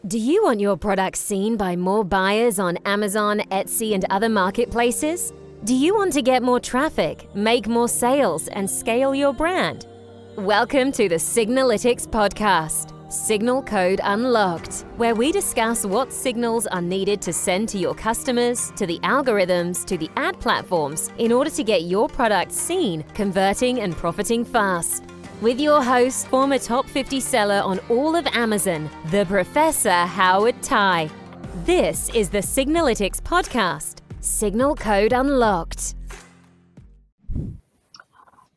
Do you want your product seen by more buyers on Amazon, Etsy, and other marketplaces? Do you want to get more traffic, make more sales, and scale your brand? Welcome to the Signalytics podcast, Signal Code Unlocked, where we discuss what signals are needed to send to your customers, to the algorithms, to the ad platforms, in order to get your product seen, converting, and profiting fast. With your host, former top 50 seller on all of Amazon, the Professor Howard Tai. This is the Signalytics podcast, Signal Code Unlocked.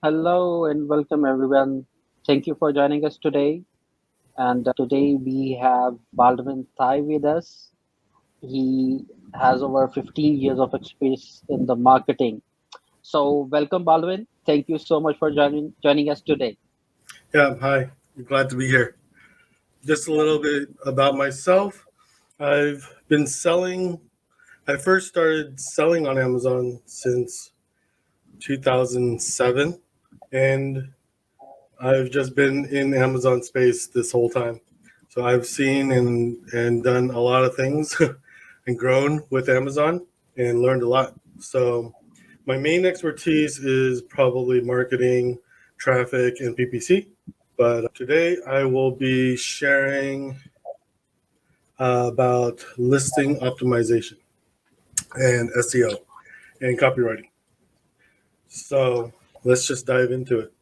Hello and welcome everyone. Thank you for joining us today. And today we have Baldwin Thai with us. He has over 15 years of experience in the marketing. So welcome Baldwin. Thank you so much for joining us today. Yeah, hi. I'm glad to be here. Just a little bit about myself. I've been selling. I first started selling on Amazon since 2007, and I've just been in Amazon space this whole time. So I've seen and done a lot of things and grown with Amazon and learned a lot. So my main expertise is probably marketing, traffic, and PPC. But today I will be sharing about listing optimization and SEO and copywriting. So let's just dive into it.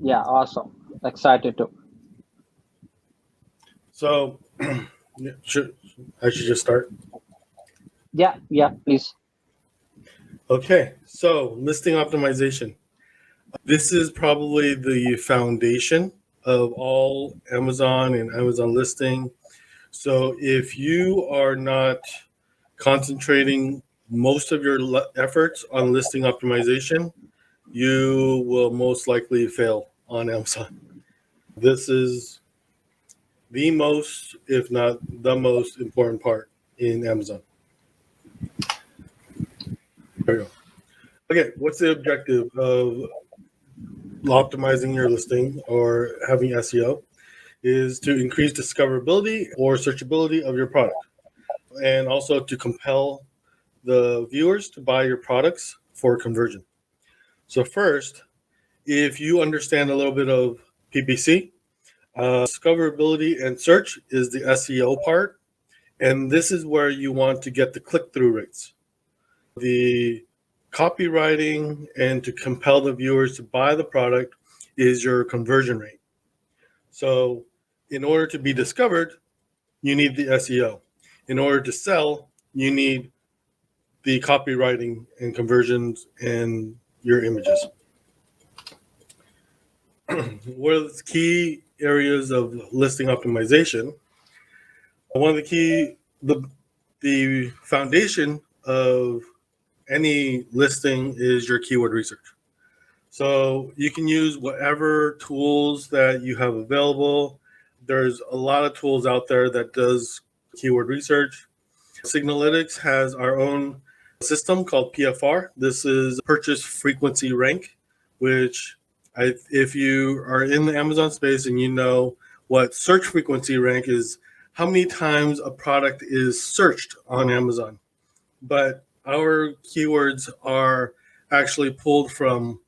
Yeah, awesome. Excited to. So I should just start. Yeah, please. Okay, so listing optimization. This is probably the foundation of all Amazon and Amazon listing. So if you are not concentrating most of your efforts on listing optimization, you will most likely fail on Amazon. This is the most, if not the most important part in Amazon. There we go. Okay, what's the objective of optimizing your listing or having SEO? Is to increase discoverability or searchability of your product, and also to compel the viewers to buy your products for conversion. So first, if you understand a little bit of PPC, discoverability and search is the SEO part, and this is where you want to get the click-through rates. The copywriting and to compel the viewers to buy the product is your conversion rate. So in order to be discovered, you need the SEO. In order to sell, you need the copywriting and conversions and your images. What are the key areas of listing optimization? One of the key, the foundation of any listing is your keyword research. So you can use whatever tools that you have available. There's a lot of tools out there that does keyword research. Signalytics has our own system called PFR. This is purchase frequency rank, which if you are in the Amazon space and you know what search frequency rank is, how many times a product is searched on Amazon. But our keywords are actually pulled from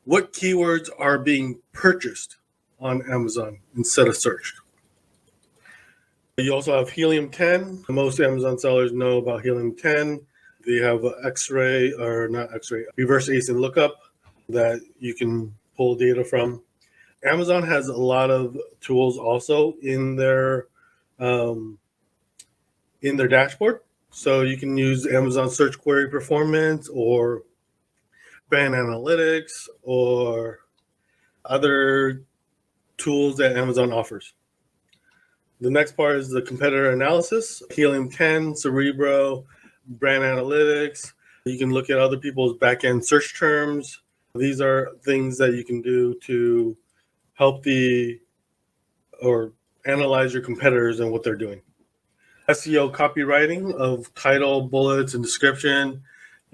what keywords are being purchased on Amazon instead of searched. You also have Helium 10. Most Amazon sellers know about Helium 10. They have X-ray, or not X-ray, reverse ASIN lookup that you can pull data from. Amazon has a lot of tools also in their dashboard. So you can use Amazon search query performance or brand analytics or other tools that Amazon offers. The next part is the competitor analysis. Helium 10, Cerebro, brand analytics. You can look at other people's back-end search terms. These are things that you can do to help or analyze your competitors and what they're doing. SEO copywriting of title, bullets, and description.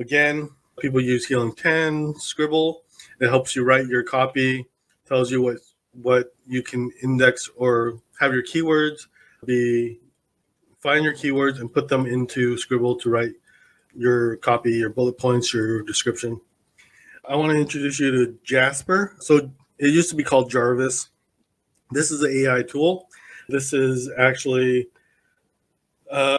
Again, people use Helium 10, Scribble. It helps you write your copy, tells you what you can index or have your keywords. find your keywords and put them into Scribble to write your copy, your bullet points, your description. I want to introduce you to Jasper. So it used to be called Jarvis. This is an AI tool. This is actually,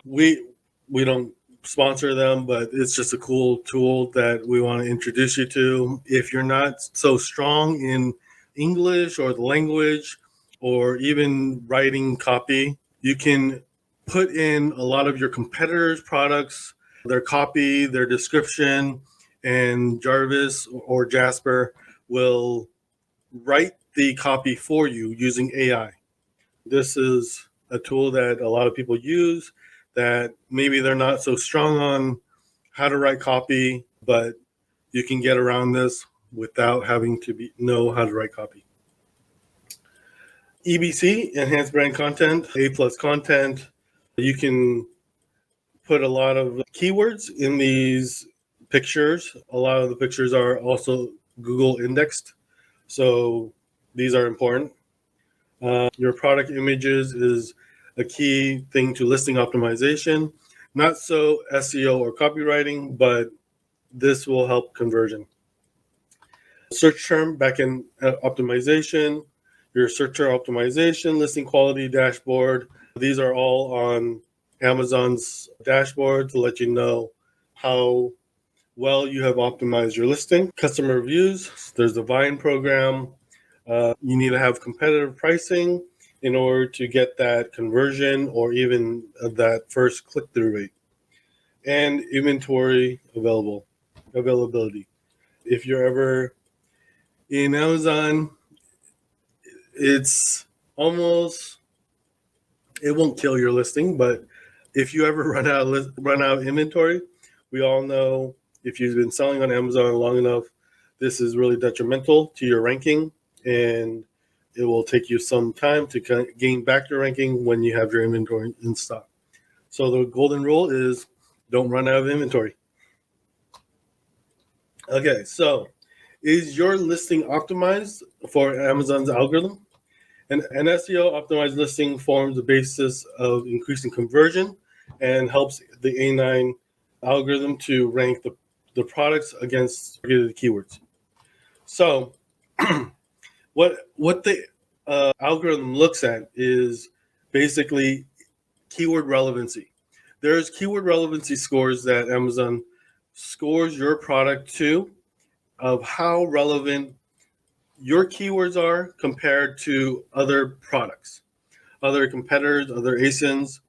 we don't sponsor them, but it's just a cool tool that we want to introduce you to. If you're not so strong in English or the language or even writing copy, you can put in a lot of your competitors' products, their copy, their description, and Jarvis or Jasper will write the copy for you using AI. This is a tool that a lot of people use that maybe they're not so strong on how to write copy, but you can get around this without having to know how to write copy. EBC, Enhanced Brand Content, A+ content. You can put a lot of keywords in these pictures. A lot of the pictures are also Google indexed, so these are important. Your product images is a key thing to listing optimization. Not so SEO or copywriting, but this will help conversion. Search term backend optimization, your search term optimization, listing quality dashboard. These are all on Amazon's dashboard to let you know how well you have optimized your listing. Customer reviews, there's the Vine program. You need to have competitive pricing in order to get that conversion or even that first click-through rate. And inventory availability. If you're ever in Amazon, it won't kill your listing, but if you ever run out of inventory, we all know if you've been selling on Amazon long enough, this is really detrimental to your ranking, and it will take you some time to gain back your ranking when you have your inventory in stock. So the golden rule is don't run out of inventory. Okay, so is your listing optimized for Amazon's algorithm? An SEO optimized listing forms the basis of increasing conversion and helps the A9 algorithm to rank the products against targeted keywords. So what the algorithm looks at is basically keyword relevancy. There's keyword relevancy scores that Amazon scores your product to, of how relevant your keywords are compared to other products, other competitors, other ASINs.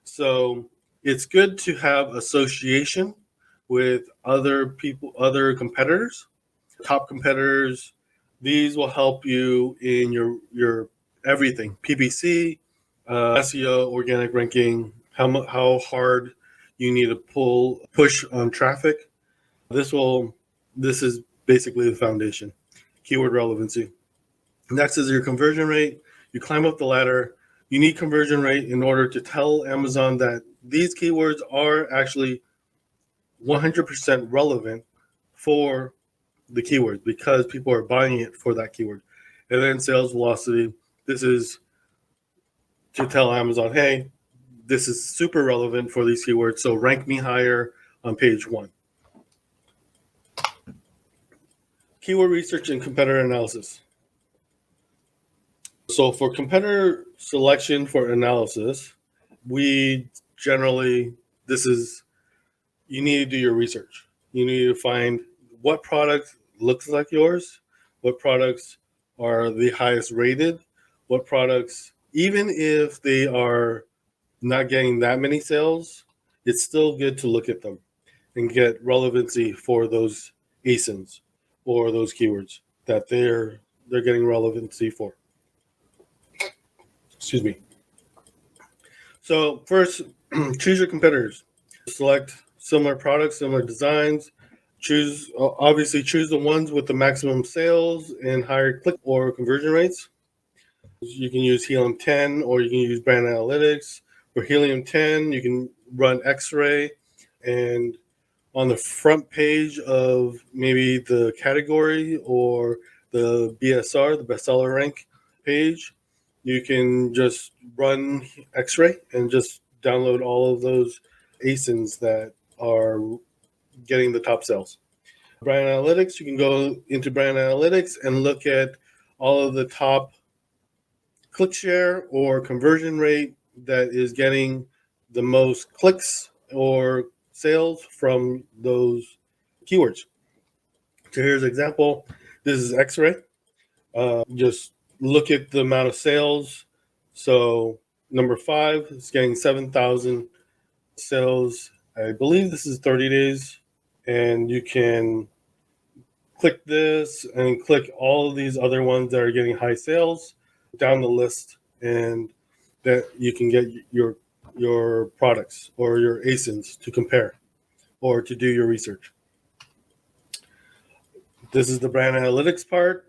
So it's good to have association with other people, other competitors, top competitors. These will help you in your everything, PPC, SEO, organic ranking, how hard you need to push on traffic. This is basically the foundation. Keyword relevancy. Next is your conversion rate. You climb up the ladder. You need conversion rate in order to tell Amazon that these keywords are actually 100% relevant for the keyword because people are buying it for that keyword. And then sales velocity. This is to tell Amazon, hey, this is super relevant for these keywords, so rank me higher on page 1. Keyword research and competitor analysis. So for competitor selection for analysis, you need to do your research. You need to find what product looks like yours, what products are the highest rated, what products, even if they are not getting that many sales, it's still good to look at them and get relevancy for those ASINs or those keywords that they're getting relevancy for. Excuse me. So first, choose your competitors. Select similar products, similar designs. Obviously choose the ones with the maximum sales and higher click or conversion rates. You can use Helium 10 or you can use Brand Analytics. For Helium 10, you can run X-Ray, and on the front page of maybe the category or the BSR, the bestseller rank page, you can just run X-Ray and just download all of those ASINs that are getting the top sales. Brand analytics, you can go into brand analytics and look at all of the top click share or conversion rate that is getting the most clicks or sales from those keywords. So here's an example. This is X-Ray. Just look at the amount of sales. So number 5 is getting 7,000 sales. I believe this is 30 days. And you can click this and click all of these other ones that are getting high sales down the list, and that you can get your products or your ASINs to compare or to do your research. This is the brand analytics part.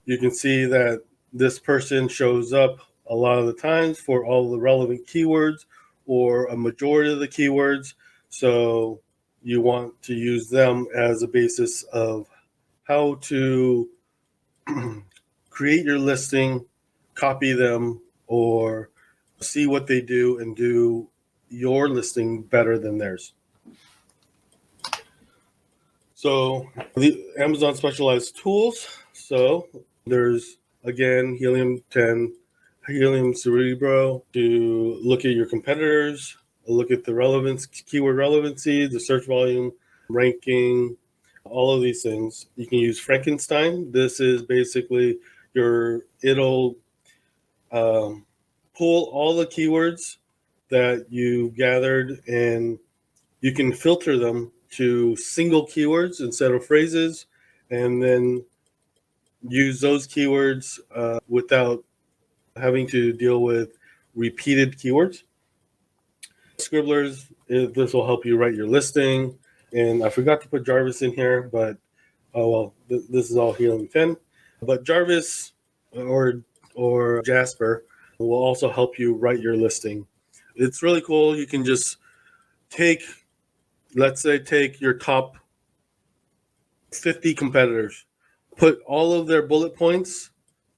You can see that this person shows up a lot of the times for all the relevant keywords or a majority of the keywords. So you want to use them as a basis of how to create your listing, copy them, or see what they do and do your listing better than theirs. So the Amazon specialized tools. So there's, again, Helium 10, Helium Cerebro to look at your competitors, look at the relevance, keyword relevancy, the search volume, ranking, all of these things. You can use Frankenstein. This is basically it'll pull all the keywords that you gathered, and you can filter them to single keywords instead of phrases, and then use those keywords without having to deal with repeated keywords. Scribblers, this will help you write your listing. And I forgot to put Jarvis in here, but this is all Helium 10. But Jarvis or Jasper will also help you write your listing. It's really cool. You can just take your top 50 competitors, put all of their bullet points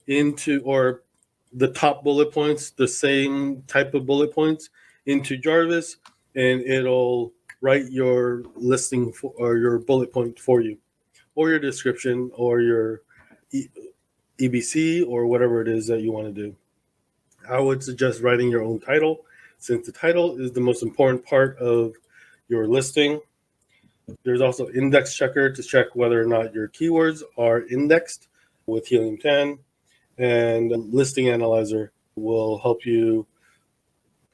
into, or the top bullet points, the same type of bullet points, into Jarvis, and it'll write your listing or your bullet point for you, or your description, or your EBC, or whatever it is that you want to do. I would suggest writing your own title, since the title is the most important part of your listing. There's also index checker to check whether or not your keywords are indexed with Helium 10, and listing analyzer will help you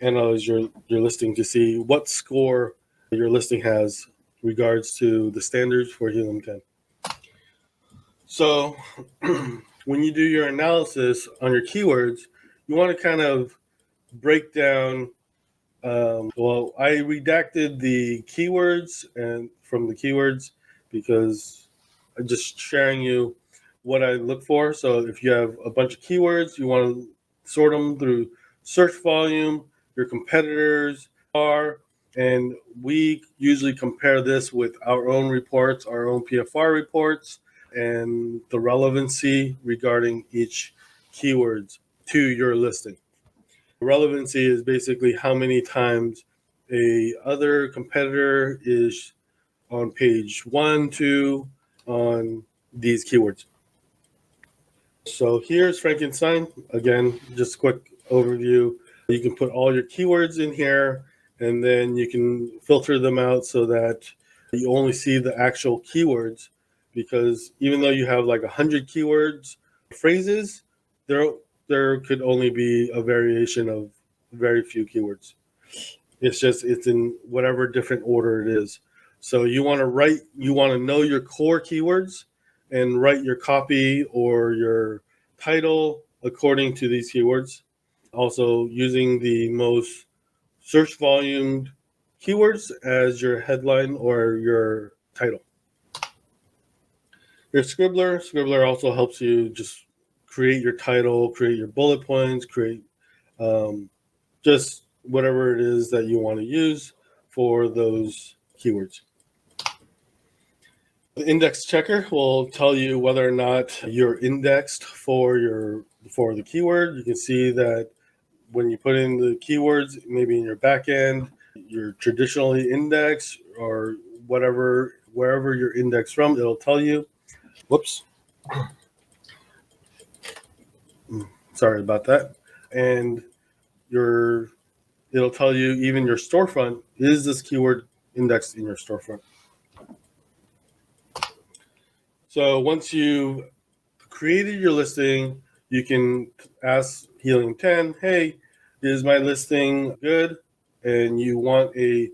analyze your listing to see what score your listing has regards to the standards for Helium 10. So when you do your analysis on your keywords, you want to kind of break down. I redacted the keywords and from the keywords because I'm just sharing you what I look for. So if you have a bunch of keywords, you want to sort them through search volume, your competitors are, and we usually compare this with our own reports, our own PFR reports, and the relevancy regarding each keywords to your listing. Relevancy is basically how many times a other competitor is on page 1, 2 on these keywords. So here's Frankenstein. Again, just a quick overview. You can put all your keywords in here, and then you can filter them out so that you only see the actual keywords, because even though you have like 100 keywords, phrases, there could only be a variation of very few keywords. It's in whatever different order it is. So you want to know your core keywords and write your copy or your title according to these keywords. Also using the most search volumed keywords as your headline or your title. Your Scribbler also helps you just create your title, create your bullet points, create just whatever it is that you want to use for those keywords. The index checker will tell you whether or not you're indexed for the keyword. You can see that when you put in the keywords, maybe in your backend, you're traditionally indexed or wherever you're indexed from, it'll tell you. Whoops. Sorry about that. And it'll tell you even your storefront, is this keyword indexed in your storefront? So once you created your listing, you can ask Helium 10, hey, is my listing good? And you want a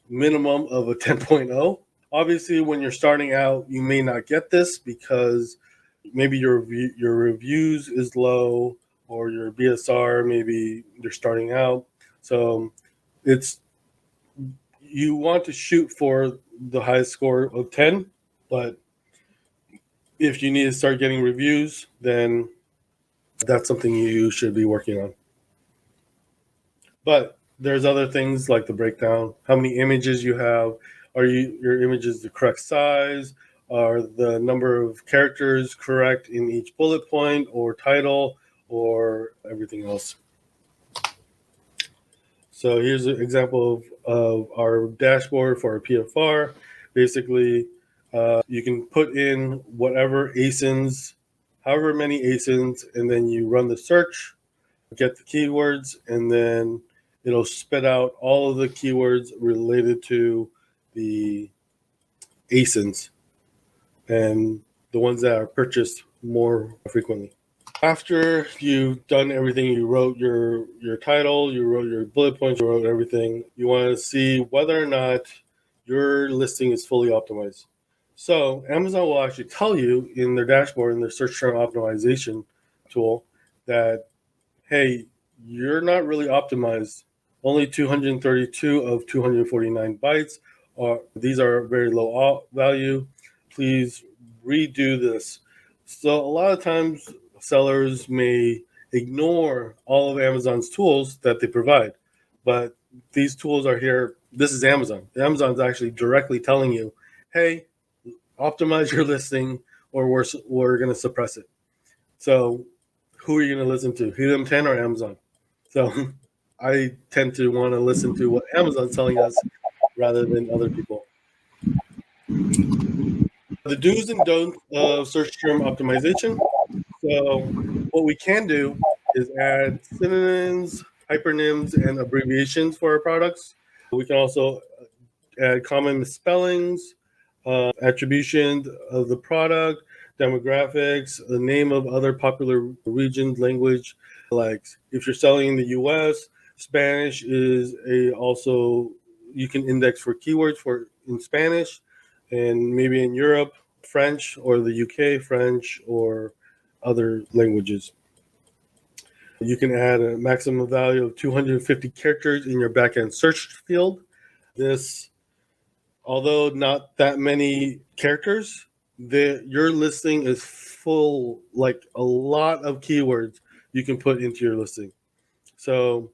minimum of a 10.0. Obviously, when you're starting out, you may not get this because maybe your reviews is low or your BSR, maybe you're starting out. So you want to shoot for the highest score of 10, but if you need to start getting reviews, then that's something you should be working on. But there's other things like the breakdown, how many images you have, are your images the correct size, are the number of characters correct in each bullet point or title or everything else. So here's an example of our dashboard for our PFR. Basically, you can put in whatever ASINs, however many ASINs, and then you run the search, get the keywords, and then it'll spit out all of the keywords related to the ASINs and the ones that are purchased more frequently. After you've done everything, you wrote your title, you wrote your bullet points, you wrote everything, you want to see whether or not your listing is fully optimized. So Amazon will actually tell you in their dashboard, in their search term optimization tool, that, hey, you're not really optimized. Only 232 of 249 bytes. These are very low value. Please redo this. So a lot of times sellers may ignore all of Amazon's tools that they provide, but these tools are here. This is Amazon. Amazon's actually directly telling you, hey, optimize your listing or we're going to suppress it. So who are you going to listen to, Helium 10 or Amazon? So I tend to want to listen to what Amazon's telling us rather than other people. The do's and don'ts of search term optimization. So what we can do is add synonyms, hypernyms, and abbreviations for our products. We can also add common misspellings, attribution of the product, demographics, the name of other popular regions, language. Like if you're selling in the US, Spanish is also, you can index for keywords in Spanish, and maybe in Europe, French, or the UK, French, or other languages. You can add a maximum value of 250 characters in your backend search field. This, although not that many characters, your listing is full, like a lot of keywords you can put into your listing. So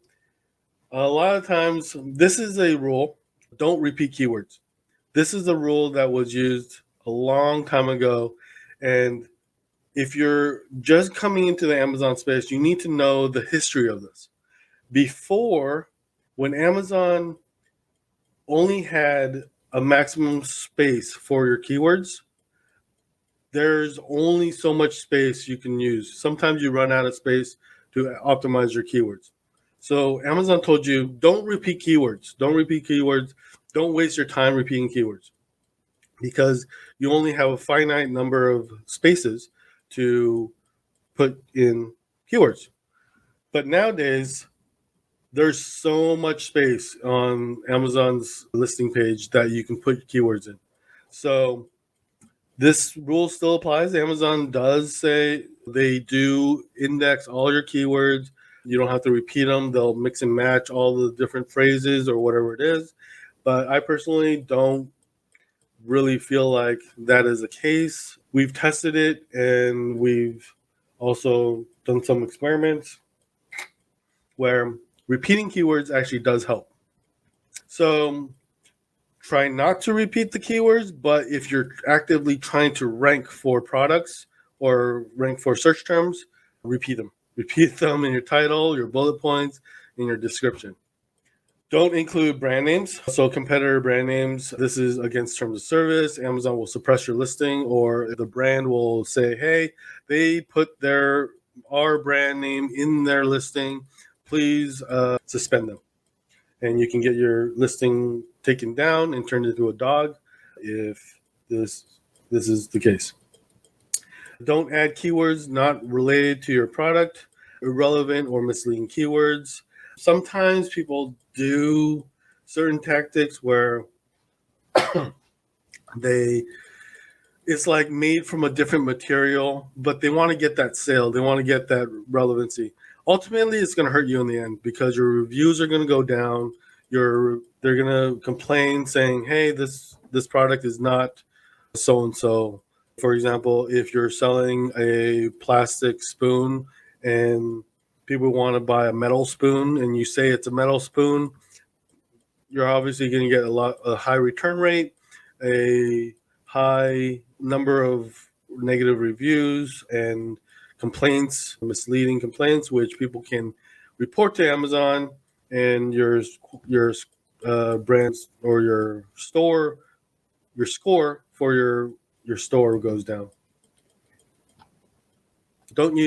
a lot of times, this is a rule, don't repeat keywords. This is a rule that was used a long time ago. And if you're just coming into the Amazon space, you need to know the history of this. Before, when Amazon only had a maximum space for your keywords, there's only so much space you can use. Sometimes you run out of space to optimize your keywords. So Amazon told you, don't repeat keywords. Don't repeat keywords. Don't waste your time repeating keywords, because you only have a finite number of spaces to put in keywords. But nowadays, there's so much space on Amazon's listing page that you can put keywords in. So this rule still applies. Amazon does say they do index all your keywords. You don't have to repeat them. They'll mix and match all the different phrases or whatever it is. But I personally don't really feel like that is the case. We've tested it, and we've also done some experiments where repeating keywords actually does help. So try not to repeat the keywords, but if you're actively trying to rank for products or rank for search terms, repeat them. Repeat them in your title, your bullet points, in your description. Don't include brand names. So competitor brand names, this is against terms of service. Amazon will suppress your listing, or the brand will say, hey, they put our brand name in their listing. Please suspend them. And you can get your listing taken down and turned into a dog if this is the case. Don't add keywords not related to your product, irrelevant or misleading keywords. Sometimes people do certain tactics where it's like made from a different material, but they want to get that sale. They want to get that relevancy. Ultimately, it's going to hurt you in the end because your reviews are going to go down. They're going to complain saying, hey, this product is not so-and-so. For example, if you're selling a plastic spoon and people want to buy a metal spoon and you say it's a metal spoon, you're obviously going to get a high return rate, a high number of negative reviews and complaints, misleading complaints, which people can report to Amazon, and your brands or your score for your store goes down. Don't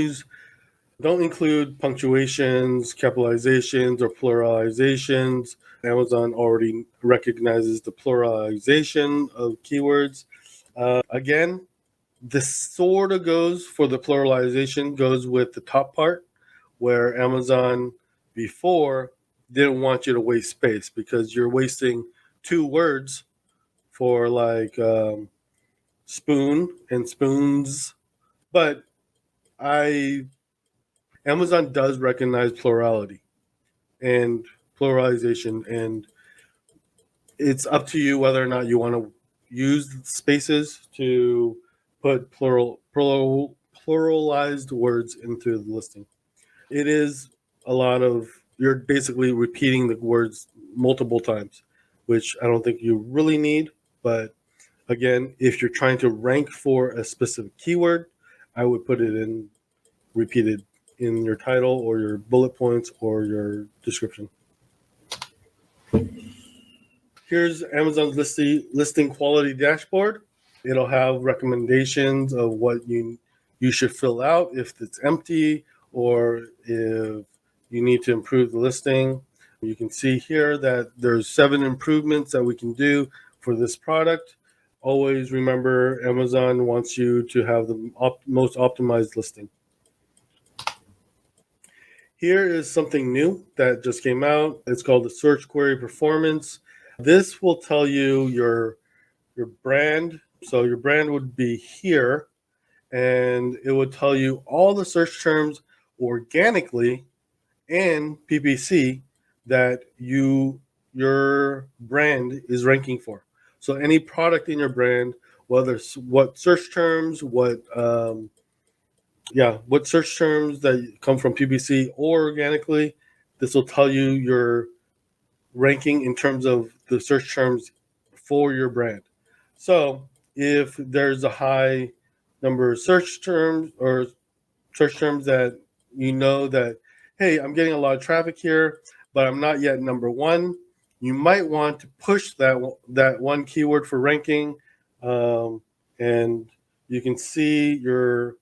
include punctuations, capitalizations, or pluralizations. Amazon already recognizes the pluralization of keywords. Again, this sort of goes for the pluralization goes with the top part, where Amazon before didn't want you to waste space because you're wasting 2 words for like spoon and spoons. But Amazon does recognize plurality and pluralization, and it's up to you whether or not you want to use spaces to put pluralized words into the listing. It is a lot of, you're basically repeating the words multiple times, which I don't think you really need. But again, if you're trying to rank for a specific keyword, I would put it in repeated in your title or your bullet points or your description. Here's Amazon's listing quality dashboard. It'll have recommendations of what you should fill out if it's empty or if you need to improve the listing. You can see here that there's 7 improvements that we can do for this product. Always remember, Amazon wants you to have the most optimized listing. Here is something new that just came out. It's called the Search Query Performance. This will tell you your brand. So your brand would be here, and it would tell you all the search terms organically and PPC that your brand is ranking for. So any product in your brand, whether what search terms, what search terms that come from PPC or organically, this will tell you your ranking in terms of the search terms for your brand. So if there's a high number of search terms or search terms that you know that, hey, I'm getting a lot of traffic here, but I'm not yet number 1, you might want to push that one keyword for ranking. And you can see your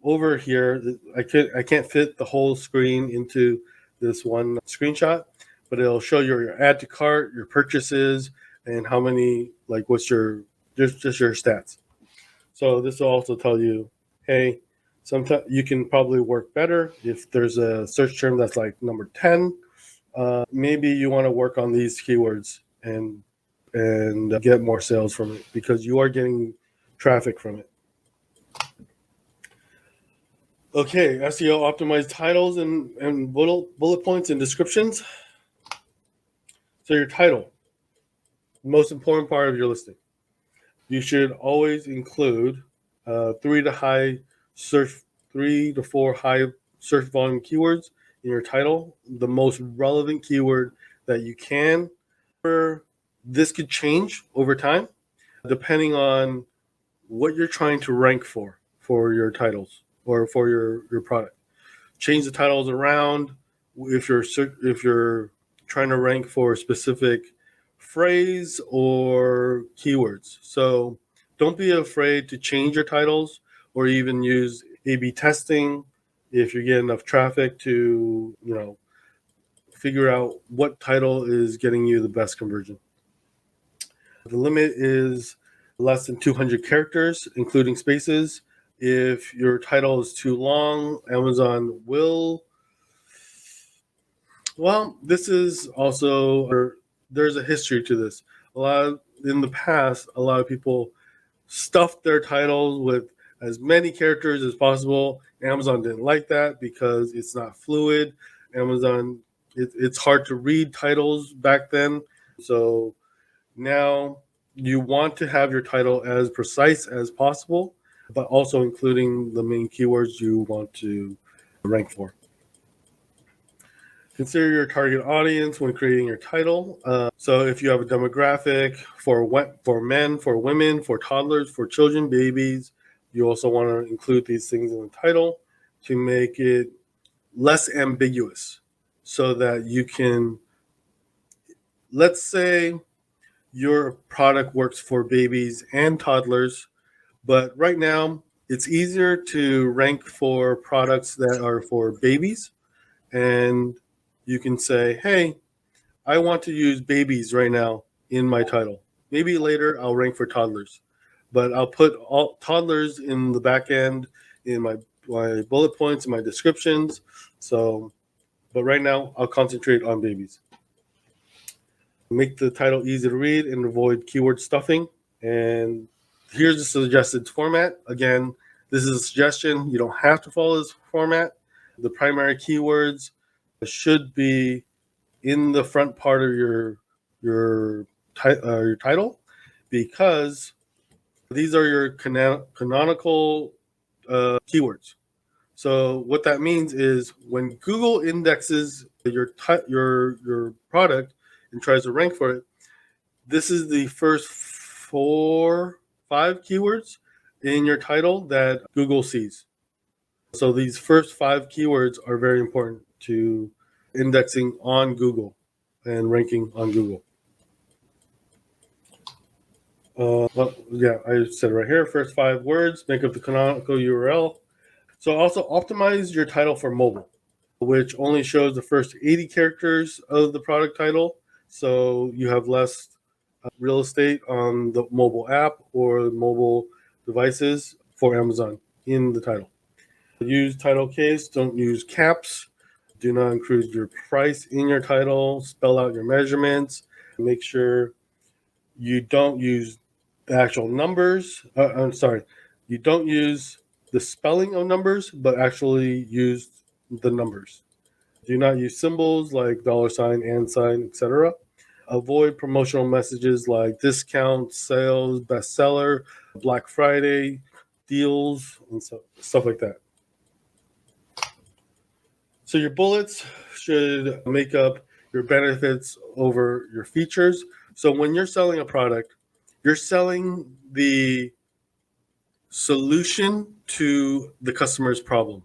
over here, I can't fit the whole screen into this one screenshot, but it'll show your add to cart, your purchases, and how many, like what's your just your stats. So this will also tell you, hey, sometimes you can probably work better if there's a search term that's like number 10. Maybe you want to work on these keywords and get more sales from it because you are getting traffic from it. Okay, SEO optimized titles and bullet points and descriptions. So your title, most important part of your listing. You should always include 3 to 4 high search volume keywords in your title, the most relevant keyword that you can. this could change over time depending on what you're trying to rank for your titles or for your product. Change the titles around if you're trying to rank for a specific phrase or keywords. So don't be afraid to change your titles or even use A/B testing if you get enough traffic to, figure out what title is getting you the best conversion. The limit is less than 200 characters, including spaces. If your title is too long, Amazon will. Well, this is also, there's a history to this. In the past, a lot of people stuffed their titles with as many characters as possible. Amazon didn't like that because it's not fluid. It's hard to read titles back then. So now you want to have your title as precise as possible, but also including the main keywords you want to rank for. Consider your target audience when creating your title. So if you have a demographic for men, for women, for toddlers, for children, babies, you also want to include these things in the title to make it less ambiguous so that you can, let's say your product works for babies and toddlers, but right now it's easier to rank for products that are for babies, and you can say, hey, I want to use babies right now in my title. Maybe later I'll rank for toddlers, but I'll put all toddlers in the back end in my bullet points and my descriptions. But right now I'll concentrate on babies. Make the title easy to read and avoid keyword stuffing. And here's the suggested format. Again, this is a suggestion. You don't have to follow this format. The primary keywords should be in the front part of your title, because these are your canonical keywords. So what that means is when Google indexes your product and tries to rank for it, this is the first 4-5 keywords in your title that Google sees. So these first 5 keywords are very important to indexing on Google and ranking on Google. I said right here, first 5 words make up the canonical URL. So also optimize your title for mobile, which only shows the first 80 characters of the product title. So you have less real estate on the mobile app or mobile devices for Amazon in the title. Use title case, don't use caps. Do not include your price in your title. Spell out your measurements. Make sure you don't use the actual numbers. You don't use the spelling of numbers, but actually use the numbers. Do not use symbols like $, and, etc. Avoid promotional messages like discount, sales, bestseller, Black Friday, deals, and stuff like that. So your bullets should make up your benefits over your features. So when you're selling a product, you're selling the solution to the customer's problem.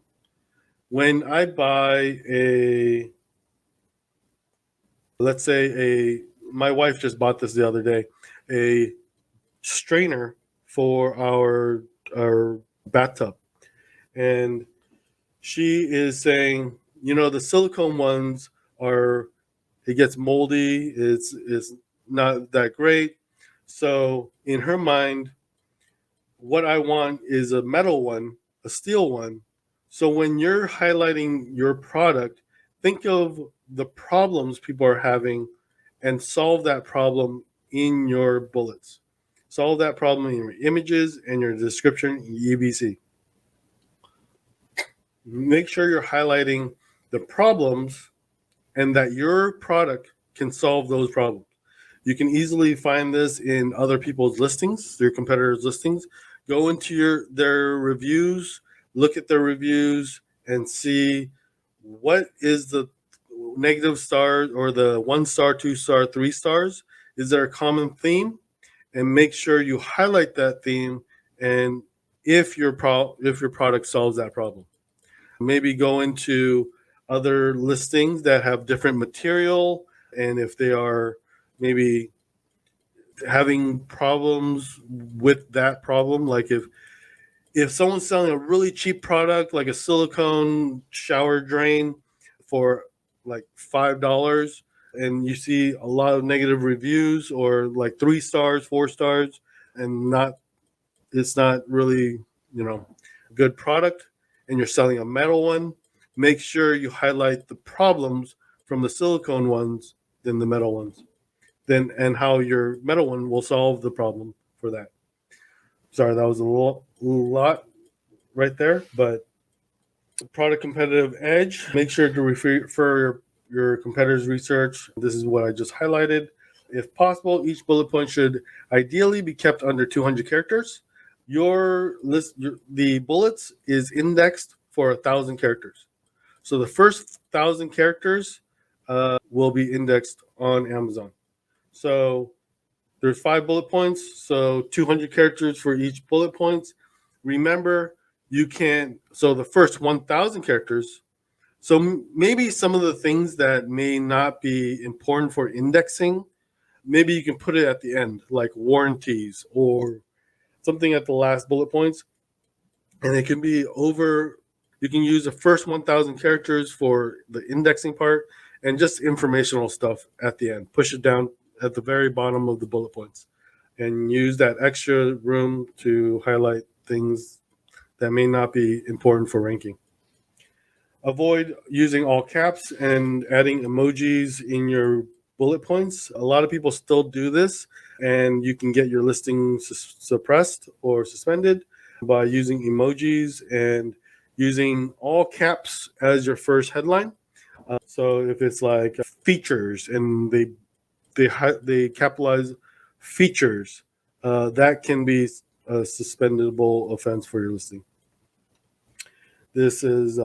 When I buy my wife just bought this the other day, a strainer for our bathtub. And she is saying, the silicone ones it gets moldy, it's not that great. So in her mind, what I want is a metal one, a steel one. So when you're highlighting your product, think of the problems people are having and solve that problem in your bullets. Solve that problem in your images and your description in EBC. Make sure you're highlighting the problems and that your product can solve those problems. You can easily find this in other people's listings, your competitors' listings. Go into their reviews, look at their reviews, and see what is the negative stars or the 1 star, 2 star, 3 stars, is there a common theme? And make sure you highlight that theme, and if your product solves that problem. Maybe go into other listings that have different material, and if they are maybe having problems with that problem, like if someone's selling a really cheap product like a silicone shower drain for like $5, and you see a lot of negative reviews, or like 3 stars, 4 stars, and it's not really, a good product, and you're selling a metal one, make sure you highlight the problems from the silicone ones than the metal ones, and how your metal one will solve the problem for that. Sorry, that was a lot right there, but product competitive edge, make sure to refer your competitors' research. This is what I just highlighted. If possible, each bullet point should ideally be kept under 200 characters. The bullets is indexed for 1,000 characters. So the first 1,000 characters will be indexed on Amazon. So there's 5 bullet points, so 200 characters for each bullet points. Remember, so the first 1,000 characters, so maybe some of the things that may not be important for indexing, maybe you can put it at the end, like warranties or something at the last bullet points. And it can be you can use the first 1,000 characters for the indexing part, and just informational stuff at the end. Push it down at the very bottom of the bullet points, and use that extra room to highlight things that may not be important for ranking. Avoid using all caps and adding emojis in your bullet points. A lot of people still do this, and you can get your listing suppressed or suspended by using emojis and using all caps as your first headline. So if it's like features and they capitalize features, that can be a suspendable offense for your listing. This is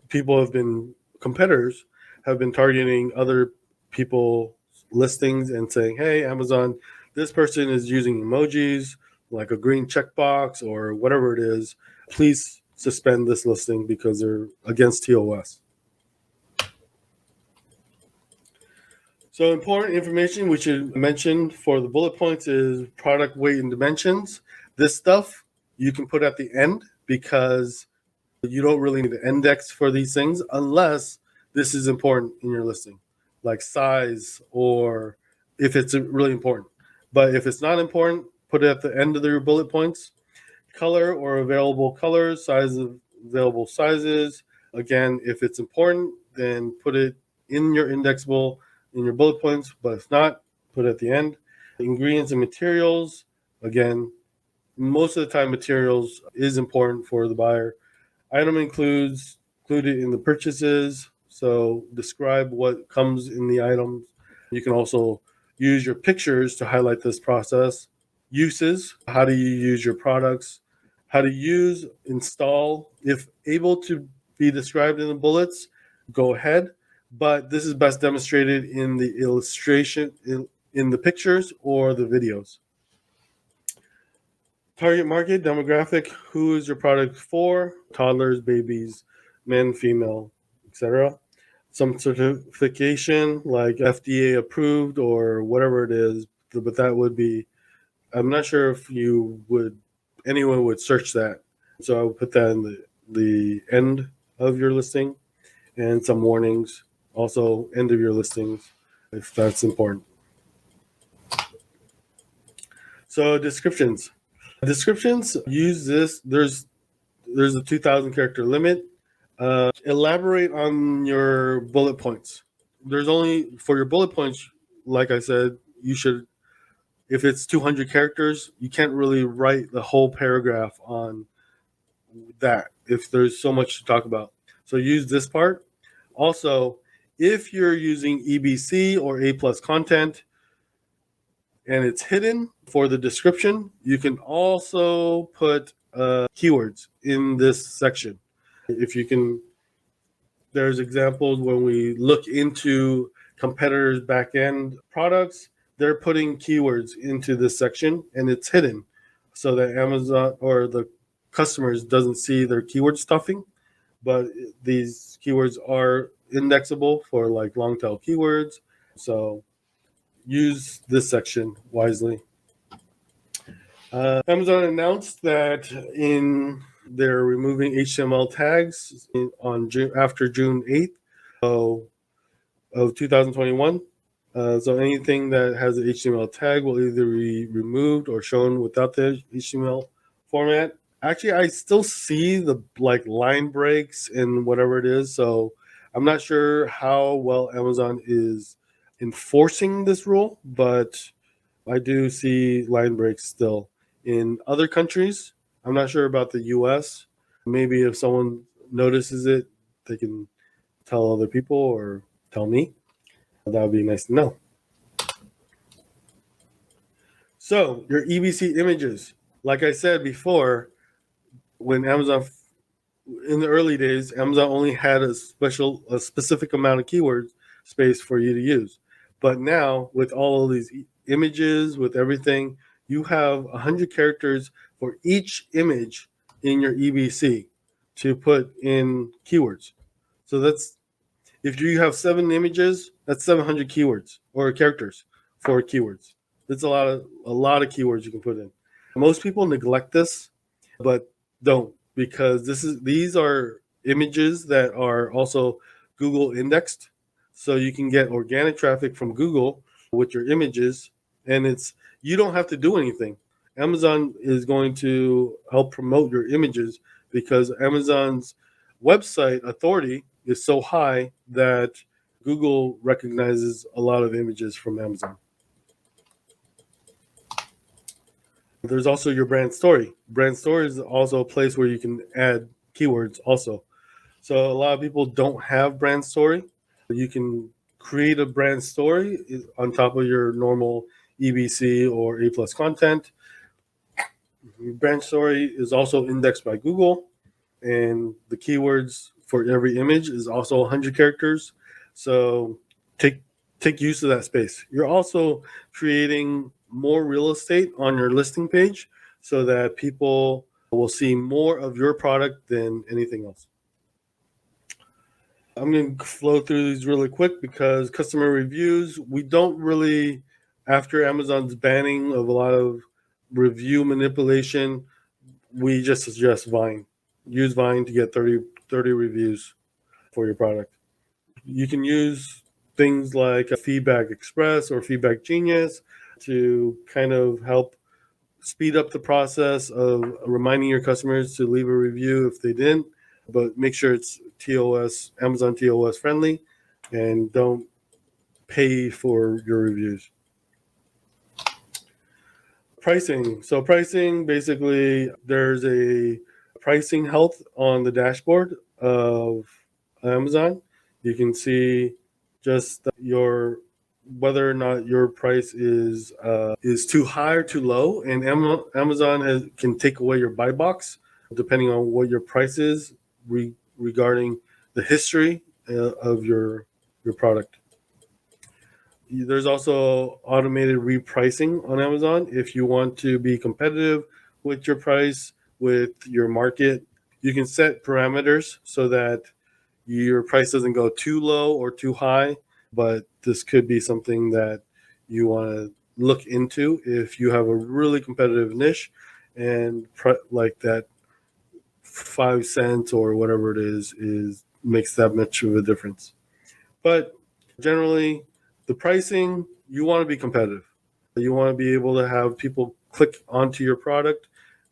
competitors have been targeting other people listings and saying, hey, Amazon, this person is using emojis like a green checkbox or whatever it is. Please suspend this listing because they're against TOS. So important information we should mention for the bullet points is product weight and dimensions. This stuff you can put at the end because you don't really need to index for these things unless this is important in your listing, like size, or if it's really important. But if it's not important, put it at the end of your bullet points. Color or available colors, size of available sizes. Again, if it's important, then put it in your indexable in your bullet points, but if not, put it at the end. Ingredients and materials. Again, most of the time materials is important for the buyer. Item included in the purchases, so describe what comes in the items. You can also use your pictures to highlight this process. Uses, how do you use your products? How to install. If able to be described in the bullets, go ahead. But this is best demonstrated in the illustration, in the pictures or the videos. Target market, demographic, who is your product for? Toddlers, babies, men, female, etc. Some certification like FDA approved or whatever it is, but that would be, I'm not sure if anyone would search that. So I would put that in the end of your listing, and some warnings, also end of your listings, if that's important. So descriptions. Descriptions, use this. There's a 2,000 character limit. Elaborate on your bullet points. There's only, for your bullet points, like I said, you should, if it's 200 characters, you can't really write the whole paragraph on that if there's so much to talk about. So use this part. Also, if you're using EBC or A+ content, and it's hidden for the description, you can also put keywords in this section. If you can, there's examples when we look into competitors' back-end products, they're putting keywords into this section and it's hidden so that Amazon or the customers doesn't see their keyword stuffing. But these keywords are indexable for like long tail keywords. So use this section wisely. Amazon announced that they're removing HTML tags after June 8th of 2021. So anything that has an HTML tag will either be removed or shown without the HTML format. Actually, I still see the like line breaks and whatever it is. So I'm not sure how well Amazon is enforcing this rule, but I do see line breaks still. In other countries, I'm not sure about the US. Maybe if someone notices it, they can tell other people or tell me. That would be nice to know. So your EBC images, like I said before, when Amazon, in the early days, Amazon only had a specific amount of keywords space for you to use. But now with all of these images, with everything, you have 100 characters for each image in your EBC to put in keywords. So that's, if you have 7 images, that's 700 keywords or characters for keywords. That's a lot of keywords you can put in. Most people neglect this, but don't, because these are images that are also Google indexed. So you can get organic traffic from Google with your images, and you don't have to do anything. Amazon is going to help promote your images because Amazon's website authority is so high that Google recognizes a lot of images from Amazon. There's also your brand story. Brand story is also a place where you can add keywords also. So a lot of people don't have brand story. You can create a brand story on top of your normal EBC or A+ content. Brand story is also indexed by Google, and the keywords for every image is also 100 characters. So take use of that space. You're also creating more real estate on your listing page so that people will see more of your product than anything else. I'm going to flow through these really quick because customer reviews, we don't really, after Amazon's banning of a lot of review manipulation, we just suggest Vine. Use Vine to get 30 reviews for your product. You can use things like Feedback Express or Feedback Genius to kind of help speed up the process of reminding your customers to leave a review if they didn't, but make sure it's Amazon TOS friendly, and don't pay for your reviews. Pricing. So pricing, basically, there's a pricing health on the dashboard of Amazon. You can see just whether or not your price is too high or too low, and Amazon can take away your buy box depending on what your price is regarding the history of your product. There's also automated repricing on Amazon. If you want to be competitive with your price, with your market, you can set parameters so that your price doesn't go too low or too high. But this could be something that you want to look into if you have a really competitive niche, and like that 5 cents or whatever it is makes that much of a difference. But generally, the pricing, you want to be competitive. You want to be able to have people click onto your product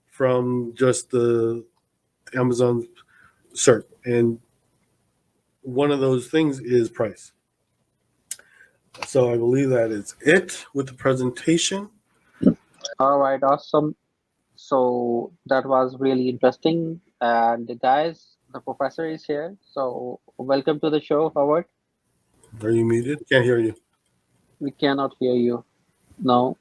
from just the Amazon SERP. And one of those things is price. So I believe that is it with the presentation. All right, awesome. So that was really interesting. And guys, the professor is here. So welcome to the show, Howard. Are you muted? Can't hear you. We cannot hear you. No.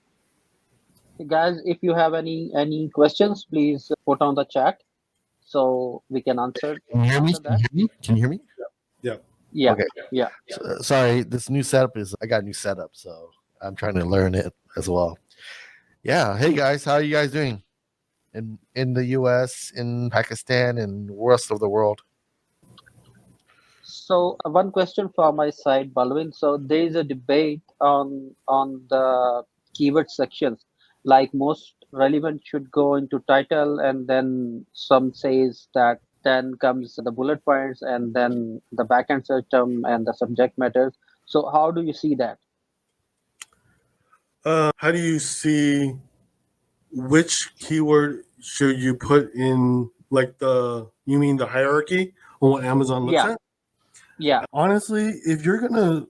Guys, if you have any questions, please put on the chat so we can answer. Can you hear me? answer that. Can you hear me? Yeah. Yeah. Okay. Yeah. Sorry, this new setup I got a new setup, so I'm trying to learn it as well. Yeah. Hey guys, how are you guys doing in the US, in Pakistan, and rest of the world? So one question from my side, Balwin. So there is a debate on the keyword sections. Like most relevant should go into title, and then some says that then comes the bullet points, and then the backend search term and the subject matters. So how do you see that? How do you see which keyword should you put in, like you mean the hierarchy on what Amazon looks Yeah, at? yeah. Honestly, if you're gonna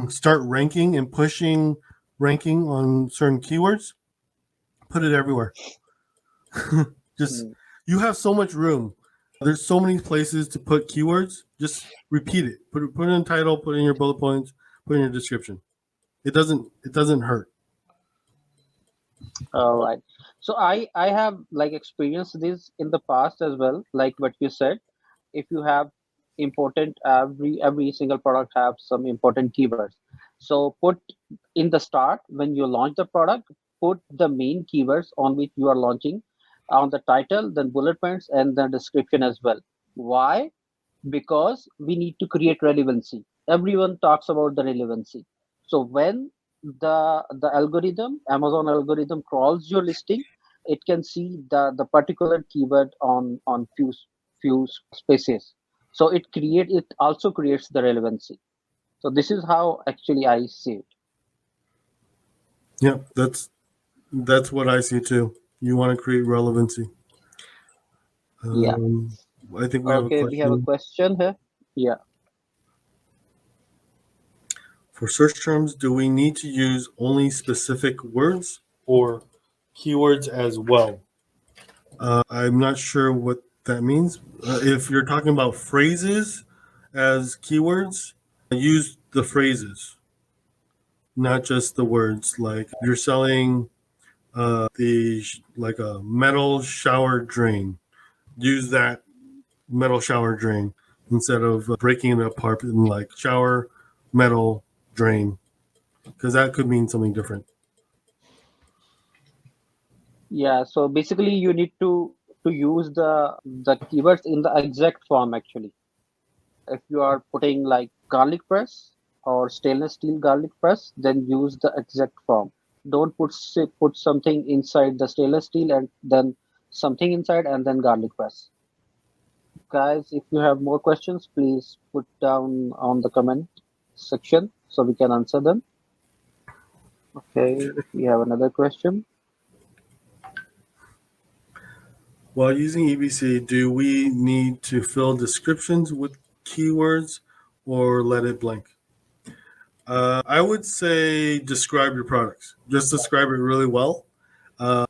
start ranking and pushing ranking on certain keywords, put it everywhere. Just Mm. you have so much room. There's so many places to put keywords. Just repeat it. Put it in title. Put it in your bullet points. Put it in your description. It doesn't hurt. All right. So I have like experienced this in the past as well. Like what you said, if you have important every single product have some important keywords. So put in the start when you launch the product, put the main keywords on which you are launching on the title, then bullet points, and the description as well. Why? Because we need to create relevancy. Everyone talks about the relevancy. So when the algorithm, Amazon algorithm crawls your listing, it can see the particular keyword on few spaces. So it also creates the relevancy. So this is how actually I see it. Yeah, that's what I see too. You want to create relevancy. Yeah. Um, I think we have a Okay, we have a question. question here. Yeah. For search terms, do we need to use only specific words or keywords as well? I'm not sure what that means. If you're talking about phrases as keywords, use the phrases, not just the words. Like if you're selling like a metal shower drain, use that metal shower drain instead of breaking it apart in like shower metal drain, because that could mean something different. Yeah, so basically you need to use the keywords in the exact form actually. If you are putting like garlic press or stainless steel garlic press, then use the exact form. Don't put something inside the stainless steel and then something inside and then garlic press. Guys, if you have more questions, please put down on the comment section so we can answer them. Okay, we have another question. While using EBC, do we need to fill descriptions with keywords or let it blank? I would say describe your products. Just describe it really well.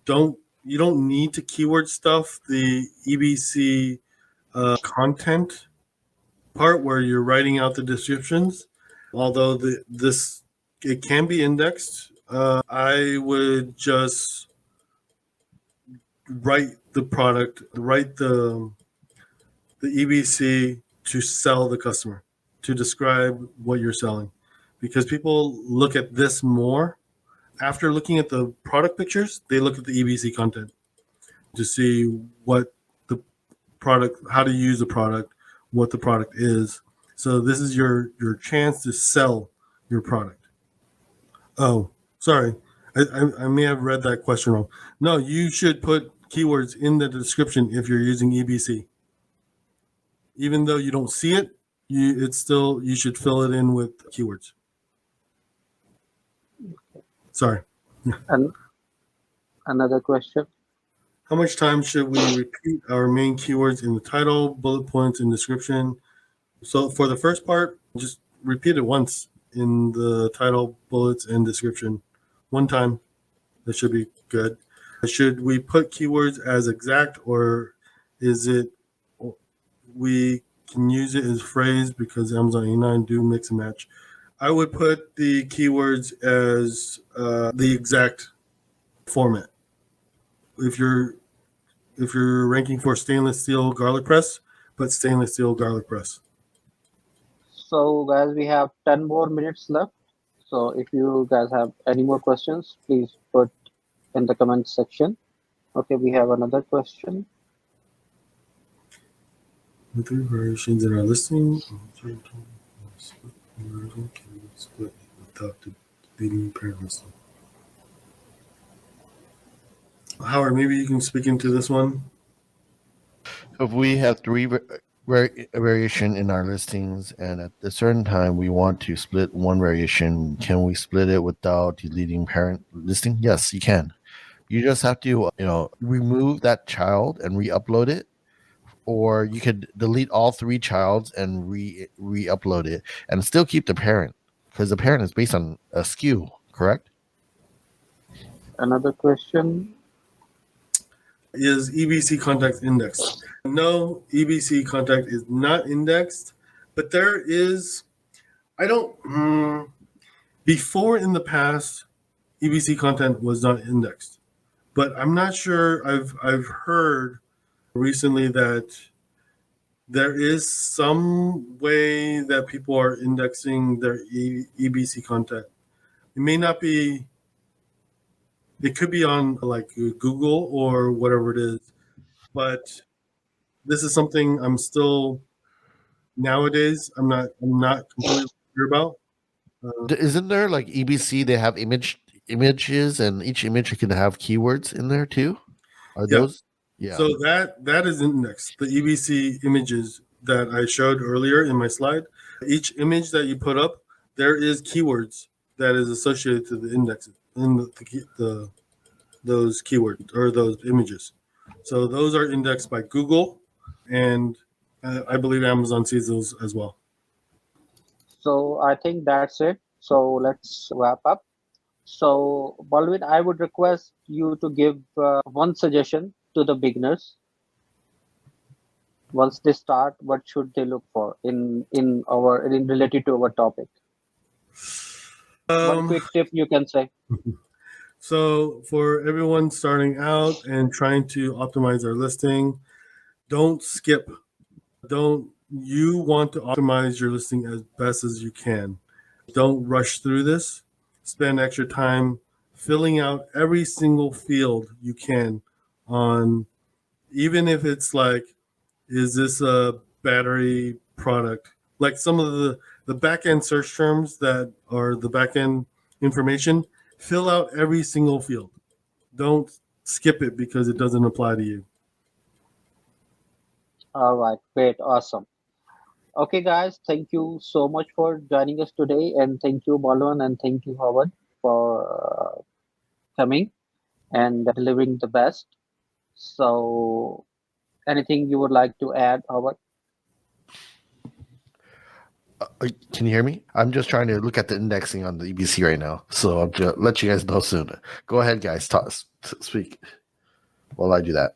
Don't You don't need to keyword stuff the EBC content part where you're writing out the descriptions. Although this it can be indexed, I would just write the product, write the EBC to sell the customer, to describe what you're selling, because people look at this more after looking at the product pictures. They look at the EBC content to see what the product, how to use the product, what the product is. So this is your chance to sell your product. Oh, sorry. I may have read that question wrong. No, you should put keywords in the description if you're using EBC. Even though you don't see it, you should fill it in with keywords. Sorry. And another question. How much time should we repeat our main keywords in the title, bullet points, and description? So for the first part, just repeat it once in the title, bullets, and description. One time. That should be good. Should we put keywords as exact, or is it we can use it as phrase because Amazon 89 do mix and match? I would put the keywords as the exact format. If you're ranking for stainless steel garlic press, put stainless steel garlic press. So guys, we have 10 more minutes left. So if you guys have any more questions, please put in the comment section. Okay, we have another question. The three variations in our listing. Split without deleting parent listing. Howard, maybe you can speak into this one. If we have three variation in our listings, and at a certain time we want to split one variation, can we split it without deleting parent listing? Yes, you can. You just have to, remove that child and re-upload it, or you could delete all three childs and re-upload it, and still keep the parent, because the parent is based on a SKU, correct? Another question. Is EBC contact indexed? No, EBC contact is not indexed, but there is, before in the past, EBC content was not indexed, but I'm not sure. I've heard recently that there is some way that people are indexing their EBC content. It may not be, it could be on like Google or whatever it is, but this is something I'm still nowadays I'm not completely sure about. Isn't there like EBC? They have images, and each image can have keywords in there too. Are Yeah. those? Yeah. So that is indexed. The EBC images that I showed earlier in my slide, each image that you put up, there is keywords that is associated to the indexes in the those keywords or those images. So those are indexed by Google, and I believe Amazon sees those as well. So I think that's it. So let's wrap up. So Baldwin, I would request you to give one suggestion to the beginners. Once they start, what should they look for in related to our topic? One quick tip you can say. So for everyone starting out and trying to optimize their listing, don't skip. You want to optimize your listing as best as you can. Don't rush through this. Spend extra time filling out every single field you can on, even if it's like, is this a battery product? Like some of the back-end search terms that are the back-end information, fill out every single field. Don't skip it because it doesn't apply to you. All right, great, awesome. Okay, guys, thank you so much for joining us today, and thank you, Baldwin, and thank you, Howard, for coming and delivering the best. So, anything you would like to add, Howard? Can you hear me? I'm just trying to look at the indexing on the EBC right now, so I'll just let you guys know soon. Go ahead, guys. Speak while I do that.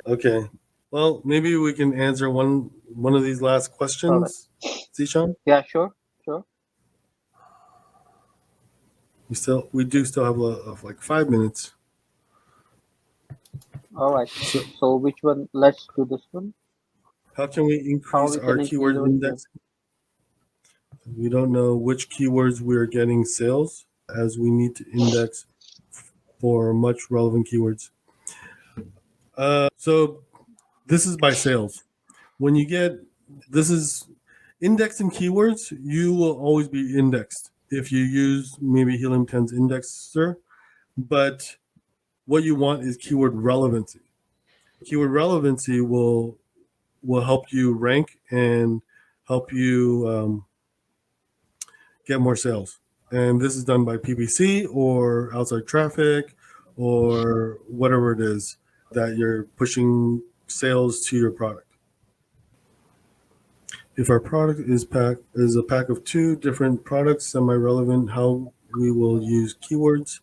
Okay. Well, maybe we can answer one of these last questions. Zishan? Yeah, sure. We do still have like 5 minutes. All right. So which one? Let's do this one. How can we increase our keyword index? We don't know which keywords we're getting sales, as we need to index for much relevant keywords. So this is by sales. When you this is indexing keywords, you will always be indexed if you use maybe Helium 10's indexer, but what you want is keyword relevancy. Keyword relevancy will help you rank and help you get more sales. And this is done by PPC or outside traffic or whatever it is that you're pushing sales to your product. If our product is a pack of 2 different products, semi-relevant, how we will use keywords.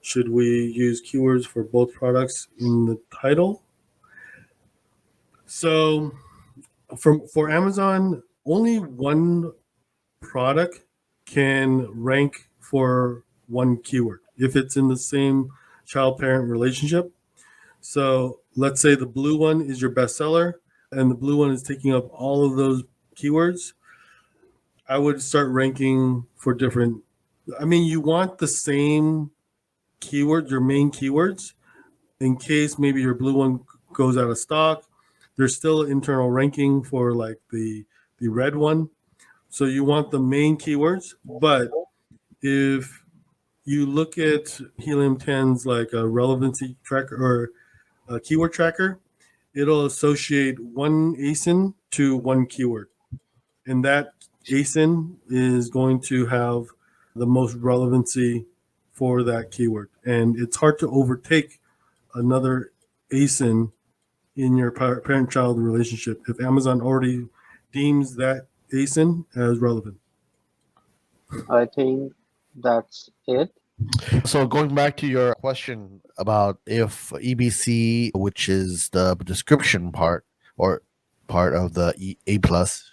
Should we use keywords for both products in the title? So for Amazon, only one product can rank for one keyword if it's in the same child-parent relationship. So let's say the blue one is your bestseller and the blue one is taking up all of those keywords. I would start ranking for different. I mean, you want the same keyword, your main keywords, in case maybe your blue one goes out of stock. There's still internal ranking for like the red one. So you want the main keywords, but if you look at Helium 10's like a relevancy tracker or a keyword tracker, it'll associate one ASIN to one keyword. And that ASIN is going to have the most relevancy for that keyword. And it's hard to overtake another ASIN in your parent-child relationship if Amazon already deems that ASIN as relevant. I think that's it. So going back to your question about if EBC, which is the description part or part of the A plus,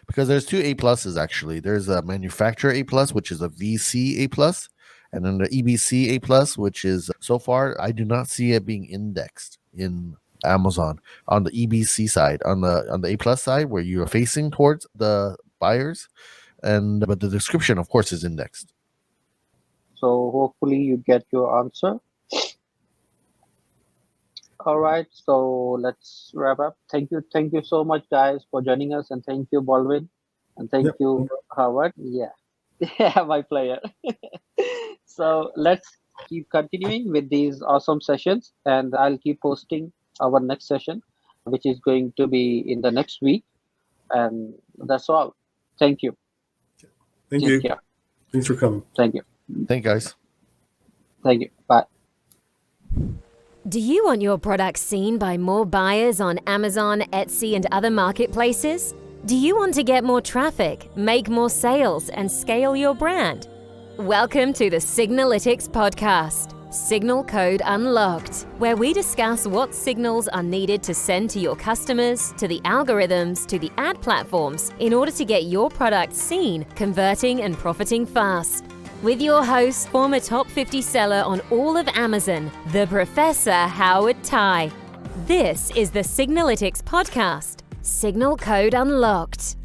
because there's two A pluses actually. There's a manufacturer A plus, which is a VC A plus, and then the EBC A plus, which is so far I do not see it being indexed in Amazon on the EBC side. On the A plus side, where you are facing towards the buyers, but the description, of course, is indexed. So hopefully you get your answer. All right, so let's wrap up. Thank you so much, guys, for joining us, and thank you, Baldwin, and thank you, Howard. Yeah, my player. So let's keep continuing with these awesome sessions, and I'll keep posting our next session, which is going to be in the next week. And that's all. Thank you. Thank you. Thanks for coming. Thank you. Thank you, guys. Thank you. Bye. Do you want your products seen by more buyers on Amazon, Etsy, and other marketplaces? Do you want to get more traffic, make more sales, and scale your brand? Welcome to the Signalytics podcast, Signal Code Unlocked, where we discuss what signals are needed to send to your customers, to the algorithms, to the ad platforms in order to get your product seen, converting, and profiting fast. With your host, former top 50 seller on all of Amazon, the Professor Howard Tai. This is the Signalytics podcast, Signal Code Unlocked.